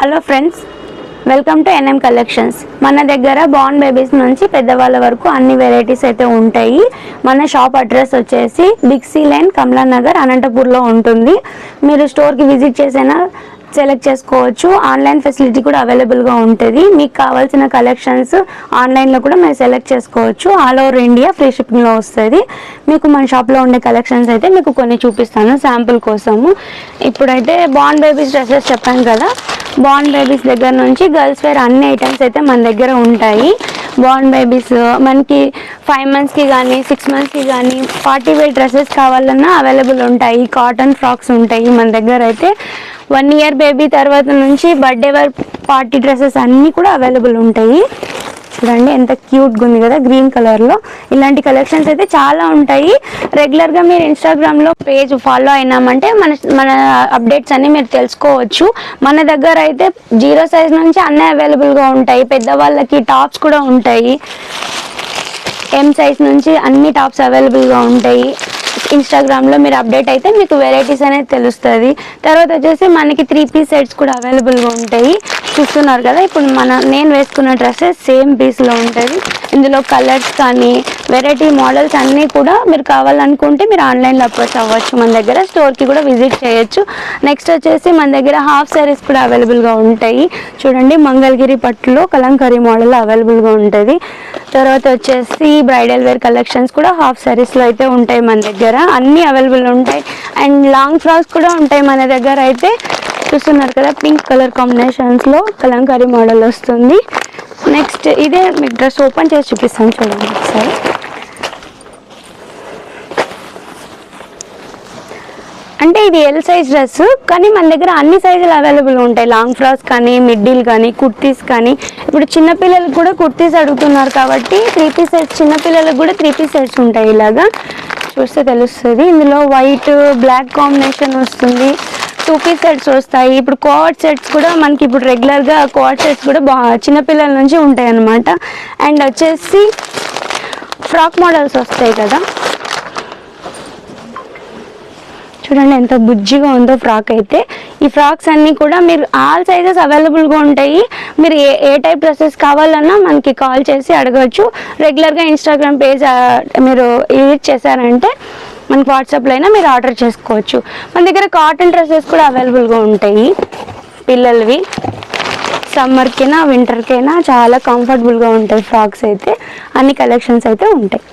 Hello friends, welcome to NM collections. మన దగ్గర born babies నుంచి పెద్దవాళ్ళ వరకు అన్ని వెరైటీస్ అయితే ఉంటాయి. మన షాప్ అడ్రస్ వచ్చేసి బిగ్ సి లైన్, కమలా నగర్, అనంతపూర్లో ఉంటుంది. మీరు స్టోర్కి విజిట్ చేసినా సెలెక్ట్ చేసుకోవచ్చు. ఆన్లైన్ ఫెసిలిటీ కూడా అవైలబుల్గా ఉంటుంది. మీకు కావాల్సిన కలెక్షన్స్ ఆన్లైన్లో కూడా మీరు సెలెక్ట్ చేసుకోవచ్చు. ఆల్ ఓవర్ ఇండియా ఫ్రీ షిప్పింగ్లో వస్తుంది. మీకు మన షాప్లో ఉండే కలెక్షన్స్ అయితే మీకు కొన్ని చూపిస్తాను శాంపుల్ కోసము. ఇప్పుడైతే బార్న్ బేబీస్ డ్రెస్సెస్ చెప్పాను కదా, బార్న్ బేబీస్ దగ్గర నుంచి గర్ల్స్ వేర్ అన్ని ఐటమ్స్ అయితే మన దగ్గర ఉంటాయి. బార్న్ బేబీస్ మనకి 5 monthsకి కానీ 6 monthsకి కానీ పార్టీ వేర్ డ్రెస్సెస్ కావాలన్నా అవైలబుల్ ఉంటాయి. కాటన్ ఫ్రాక్స్ ఉంటాయి మన దగ్గర అయితే. 1 year బేబీ తర్వాత నుంచి బర్త్డే వేర్ పార్టీ డ్రెస్సెస్ అన్నీ కూడా అవైలబుల్ ఉంటాయి. చూడండి ఎంత క్యూట్గా ఉంది కదా, గ్రీన్ కలర్లో. ఇలాంటి కలెక్షన్స్ అయితే చాలా ఉంటాయి. రెగ్యులర్గా మీరు ఇన్స్టాగ్రామ్లో పేజ్ ఫాలో అయినామంటే మన అప్డేట్స్ అన్నీ మీరు తెలుసుకోవచ్చు. మన దగ్గర అయితే 0 size నుంచి అన్నీ అవైలబుల్గా ఉంటాయి. పెద్దవాళ్ళకి టాప్స్ కూడా ఉంటాయి. M size నుంచి అన్ని టాప్స్ అవైలబుల్గా ఉంటాయి. ఇన్స్టాగ్రామ్లో మీరు అప్డేట్ అయితే మీకు వెరైటీస్ అనేది తెలుస్తుంది. తర్వాత వచ్చేసి మనకి 3-piece సెట్స్ కూడా అవైలబుల్గా ఉంటాయి. చూస్తున్నారు కదా, ఇప్పుడు నేను వేసుకున్న డ్రెస్సెస్ సేమ్ పీస్లో ఉంటుంది. ఇందులో కలర్స్ కానీ వెరైటీ మోడల్స్ అన్నీ కూడా మీరు కావాలనుకుంటే మీరు ఆన్లైన్లో అప్రోచ్ అవ్వచ్చు. మన దగ్గర స్టోర్కి కూడా విజిట్ చేయొచ్చు. నెక్స్ట్ వచ్చేసి మన దగ్గర హాఫ్ శారీస్ కూడా అవైలబుల్గా ఉంటాయి. చూడండి, మంగళగిరి పట్టులో కలంకారీ మోడల్ అవైలబుల్గా ఉంటుంది. తర్వాత వచ్చేసి బ్రైడల్ వేర్ కలెక్షన్స్ కూడా హాఫ్ శారీస్లో అయితే ఉంటాయి. మన దగ్గర అన్నీ అవైలబుల్ ఉంటాయి. అండ్ లాంగ్ ఫ్రాక్స్ కూడా ఉంటాయి మన దగ్గర అయితే. చూస్తున్నారు కదా, పింక్ కలర్ కాంబినేషన్స్లో కలంకారీ మోడల్ వస్తుంది. నెక్స్ట్ ఇదే మీకు డ్రెస్ ఓపెన్ చేసి చూపిస్తాను, చూడండి ఒకసారి. అంటే ఇది ఎల్ సైజ్ డ్రెస్, కానీ మన దగ్గర అన్ని సైజులు అవైలబుల్ ఉంటాయి. లాంగ్ ఫ్రాక్స్ కానీ, మిడ్డీలు కానీ, కుర్తీస్ కానీ. ఇప్పుడు చిన్నపిల్లలకు కూడా కుర్తీస్ అడుగుతున్నారు కాబట్టి 3-piece సెట్స్, చిన్నపిల్లలకు కూడా 3-piece సెట్స్ ఉంటాయి. ఇలాగా చూస్తే తెలుస్తుంది. ఇందులో వైట్ బ్లాక్ కాంబినేషన్ వస్తుంది. 2-piece సెట్స్ వస్తాయి. ఇప్పుడు కోఆర్డ్ సెట్స్ కూడా మనకి ఇప్పుడు రెగ్యులర్గా కోఆర్డ్ సెట్స్ కూడా చిన్నపిల్లల నుంచి ఉంటాయి అన్నమాట. అండ్ వచ్చేసి ఫ్రాక్ మోడల్స్ వస్తాయి కదా, చూడండి ఎంత బుజ్జిగా ఉందో ఫ్రాక్ అయితే. ఈ ఫ్రాక్స్ అన్నీ కూడా మీరు ఆల్ సైజెస్ అవైలబుల్గా ఉంటాయి. మీరు ఏ టైప్ డ్రెస్సెస్ కావాలన్నా మనకి కాల్ చేసి అడగవచ్చు. రెగ్యులర్గా ఇన్స్టాగ్రామ్ పేజ్ మీరు విజిట్ చేశారంటే మనకి వాట్సాప్లో అయినా మీరు ఆర్డర్ చేసుకోవచ్చు. మన దగ్గర కాటన్ డ్రెస్సెస్ కూడా అవైలబుల్గా ఉంటాయి. పిల్లలవి సమ్మర్కైనా వింటర్కైనా చాలా కంఫర్టబుల్గా ఉంటాయి ఫ్రాక్స్ అయితే. అన్ని కలెక్షన్స్ అయితే ఉంటాయి.